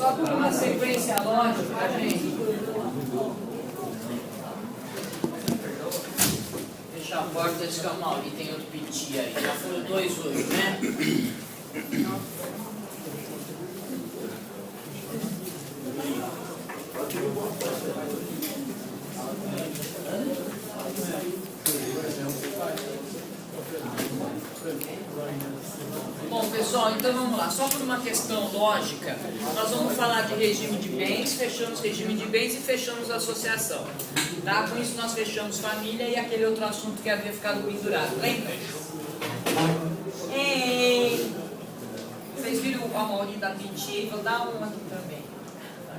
Só por uma sequência lógica, gente. Fechar a porta e dizer, Mauri, tem outro piti aí. Já foram 2 hoje, né? Bom, pessoal, então vamos lá. Só por uma questão lógica, nós vamos falar de regime de bens, fechamos regime de bens e fechamos associação. Tá? Com isso nós fechamos família e aquele outro assunto que havia ficado pendurado. Lembra? Ei! Vocês viram o Amaury da Piti? Vou dar um aqui também.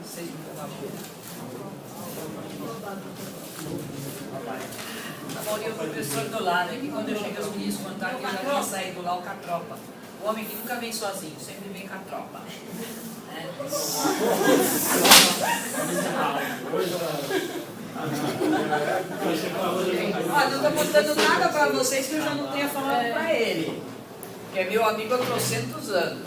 Vocês viram a Amaury é o professor do lado, que quando eu chego os meninos contaram que eu já tinha saído lá com a tropa. O homem que nunca vem sozinho, sempre vem com a tropa. Olha, não estou contando nada para vocês que eu já não tenha falado para ele. Que é meu amigo há 300 anos.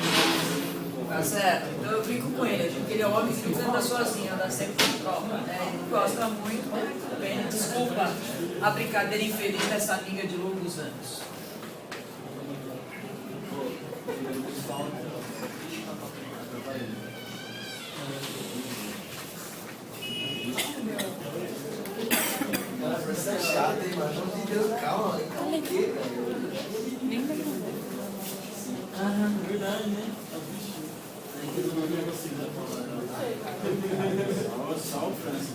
Tá certo? Então eu brinco com ele, porque ele é um homem que nunca anda sozinho, anda sempre com tropa. Né? Ele gosta muito, mas tudo bem. Desculpa a brincadeira infeliz dessa amiga de longos anos. Você é chato, hein, mano? Não te deu calma, calma o quê, Nem vai verdade, né? Sal, França.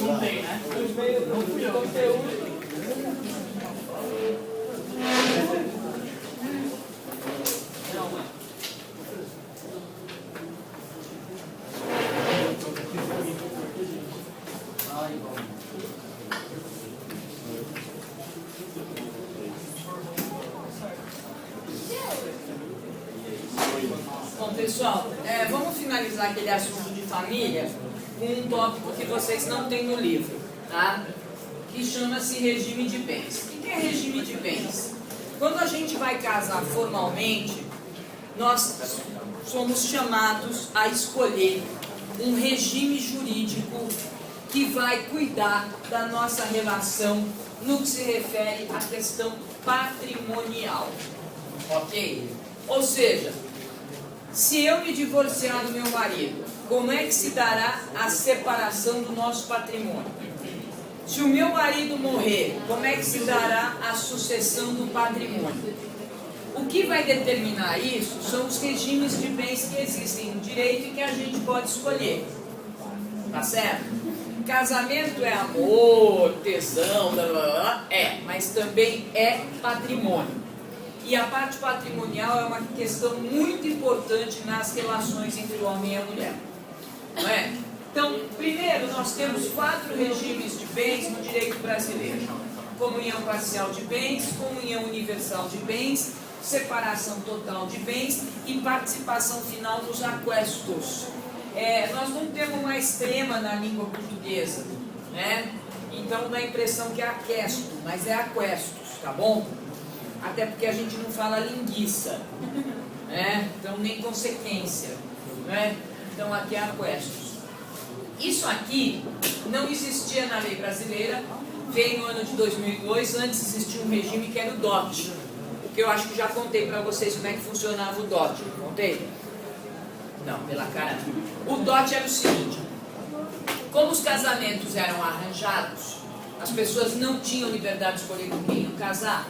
Não tem, né? Não fui eu. Bom, pessoal, vamos finalizar aquele assunto de família com um tópico que vocês não têm no livro, tá? Que chama-se regime de bens. O que é regime de bens? Quando a gente vai casar formalmente, nós somos chamados a escolher um regime jurídico que vai cuidar da nossa relação no que se refere à questão patrimonial, ok? Ou seja, se eu me divorciar do meu marido, como é que se dará a separação do nosso patrimônio? Se o meu marido morrer, como é que se dará a sucessão do patrimônio? O que vai determinar isso são os regimes de bens que existem no direito e que a gente pode escolher. Tá certo? Casamento é amor, tesão, blá, blá, blá, mas também é patrimônio. E a parte patrimonial é uma questão muito importante nas relações entre o homem e a mulher. Não é? Então, primeiro, nós temos 4 regimes de bens no direito brasileiro. Comunhão parcial de bens, comunhão universal de bens, separação total de bens e participação final dos aquestos. Nós não temos uma extrema na língua portuguesa, né? Então dá a impressão que é aquesto, mas é aquestos, tá bom? Até porque a gente não fala linguiça, né? Então nem consequência, né? Então aqui é aquestos. Isso aqui não existia na lei brasileira, veio no ano de 2002, antes existia um regime que era o DOT, o que eu acho que já contei para vocês como é que funcionava o DOT, contei? Não, pela cara. O DOT era o seguinte, como os casamentos eram arranjados, as pessoas não tinham liberdade de escolher com quem iam casar,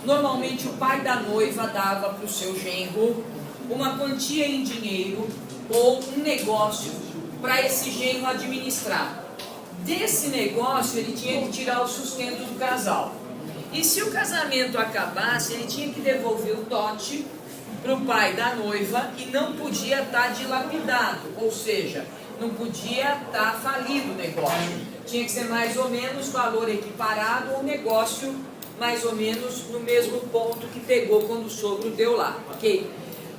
normalmente o pai da noiva dava para o seu genro uma quantia em dinheiro ou um negócio para esse genro administrar. Desse negócio ele tinha que tirar o sustento do casal. E se o casamento acabasse, ele tinha que devolver o dote para o pai da noiva e não podia estar dilapidado, ou seja, não podia estar falido o negócio. Tinha que ser mais ou menos valor equiparado ou negócio mais ou menos no mesmo ponto que pegou quando o sogro deu lá, ok?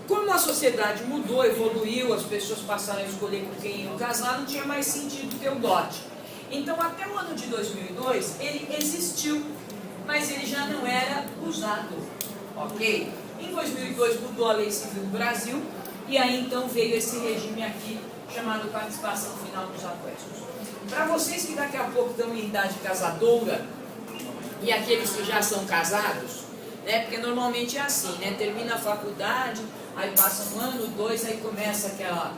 Como a sociedade mudou, evoluiu, as pessoas passaram a escolher com quem iam casar, não tinha mais sentido ter o dote. Então, até o ano de 2002, ele existiu. mas ele já não era usado, ok? Em 2002 mudou a lei civil do Brasil, e aí então veio esse regime aqui, chamado participação final dos aquestos. Para vocês que daqui a pouco estão em idade casadora, e aqueles que já são casados, né, porque normalmente é assim, né, termina a faculdade, aí passa um ano, dois, aí começa aquela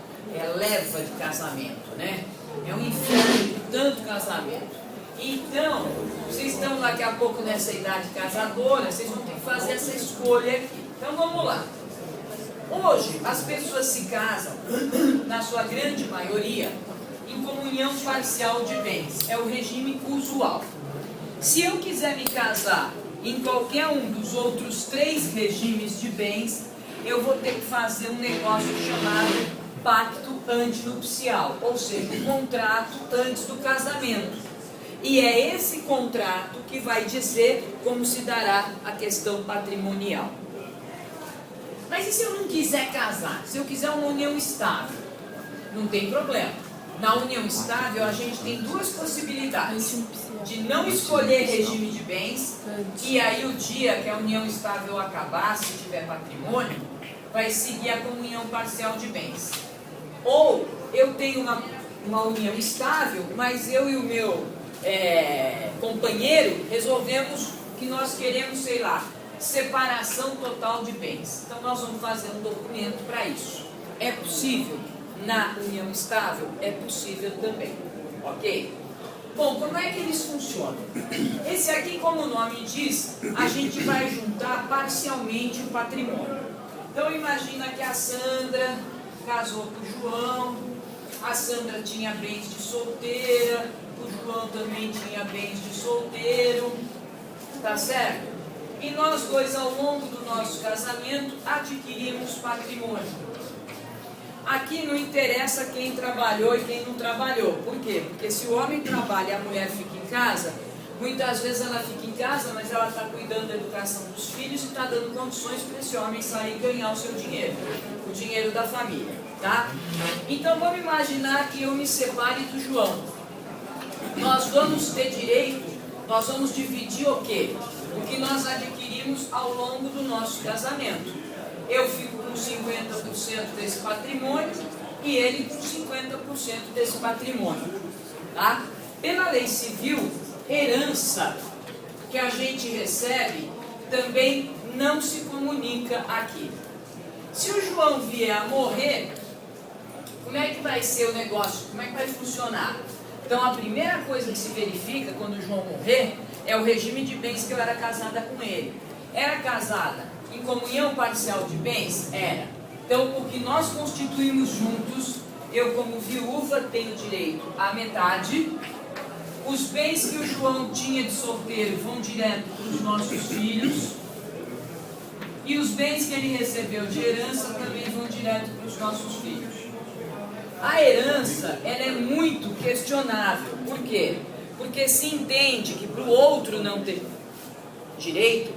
leva de casamento, né? É um inferno de tanto casamento. Então, vocês estão daqui a pouco nessa idade casadora, vocês vão ter que fazer essa escolha aqui. Então vamos lá. Hoje, as pessoas se casam, na sua grande maioria, em comunhão parcial de bens. É o regime usual. Se eu quiser me casar em qualquer um dos outros 3 regimes de bens, eu vou ter que fazer um negócio chamado pacto antinupcial, ou seja, um contrato antes do casamento. E é esse contrato que vai dizer como se dará a questão patrimonial. Mas e se eu não quiser casar? Se eu quiser uma união estável? Não tem problema. Na união estável, a gente tem 2 possibilidades. De não escolher regime de bens, e aí o dia que a união estável acabar, se tiver patrimônio, vai seguir a comunhão parcial de bens. Ou eu tenho uma união estável, mas eu e o meu companheiro resolvemos que nós queremos, sei lá, separação total de bens. Então nós vamos fazer um documento para isso. É possível? Na união estável? É possível também. Ok? Bom, como é que eles funcionam? Esse aqui, como o nome diz, a gente vai juntar parcialmente o patrimônio. Então imagina que a Sandra casou com o João, a Sandra tinha bens de solteira, o João também tinha bens de solteiro, tá certo? E nós dois, ao longo do nosso casamento, adquirimos patrimônio. Aqui não interessa quem trabalhou e quem não trabalhou. Por quê? Porque se o homem trabalha e a mulher fica em casa, muitas vezes ela fica em casa, mas ela está cuidando da educação dos filhos e está dando condições para esse homem sair e ganhar o seu dinheiro, o dinheiro da família, tá? Então vamos imaginar que eu me separe do João. Nós vamos ter direito, nós vamos dividir o quê? O que nós adquirimos ao longo do nosso casamento. Eu fico com 50% desse patrimônio e ele com 50% desse patrimônio, tá? Pela lei civil, herança que a gente recebe também não se comunica aqui. Se o João vier a morrer, como é que vai ser o negócio? Como é que vai funcionar? Então a primeira coisa que se verifica quando o João morrer é o regime de bens que eu era casada com ele. Era casada em comunhão parcial de bens? Era. Então o que nós constituímos juntos, eu como viúva tenho direito à metade. Os bens que o João tinha de solteiro vão direto para os nossos filhos. E os bens que ele recebeu de herança também vão direto para os nossos filhos. A herança, ela é muito questionável. Por quê? Porque se entende que para o outro não ter direito,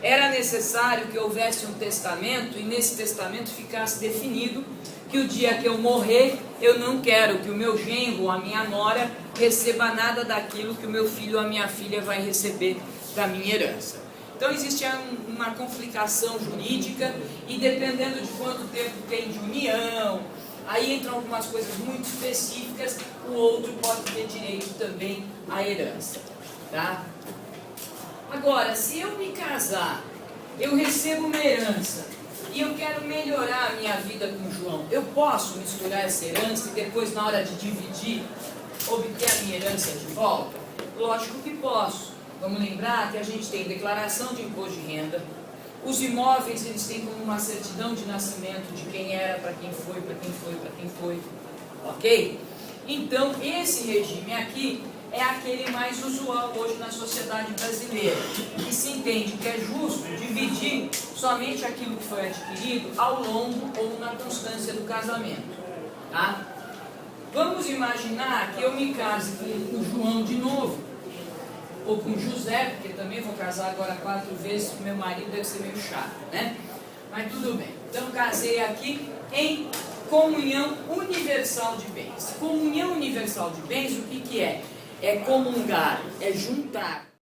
era necessário que houvesse um testamento e nesse testamento ficasse definido que o dia que eu morrer, eu não quero que o meu genro ou a minha nora receba nada daquilo que o meu filho ou a minha filha vai receber da minha herança. Então existe uma complicação jurídica e dependendo de quanto tempo tem de união, aí entram algumas coisas muito específicas, o outro pode ter direito também à herança, tá? Agora, se eu me casar, eu recebo uma herança e eu quero melhorar a minha vida com o João, eu posso misturar essa herança e depois, na hora de dividir, obter a minha herança de volta? Lógico que posso. Vamos lembrar que a gente tem declaração de imposto de renda, os imóveis eles têm como uma certidão de nascimento de quem era, para quem foi, para quem foi, para quem foi, ok? Então, esse regime aqui é aquele mais usual hoje na sociedade brasileira, que se entende que é justo dividir somente aquilo que foi adquirido ao longo ou na constância do casamento, tá? Vamos imaginar que eu me case com o João de novo, ou com José, porque também vou casar agora 4 vezes, com meu marido deve ser meio chato, né? Mas tudo bem. Então casei aqui em comunhão universal de bens. Comunhão universal de bens, o que que é? É comungar, é juntar.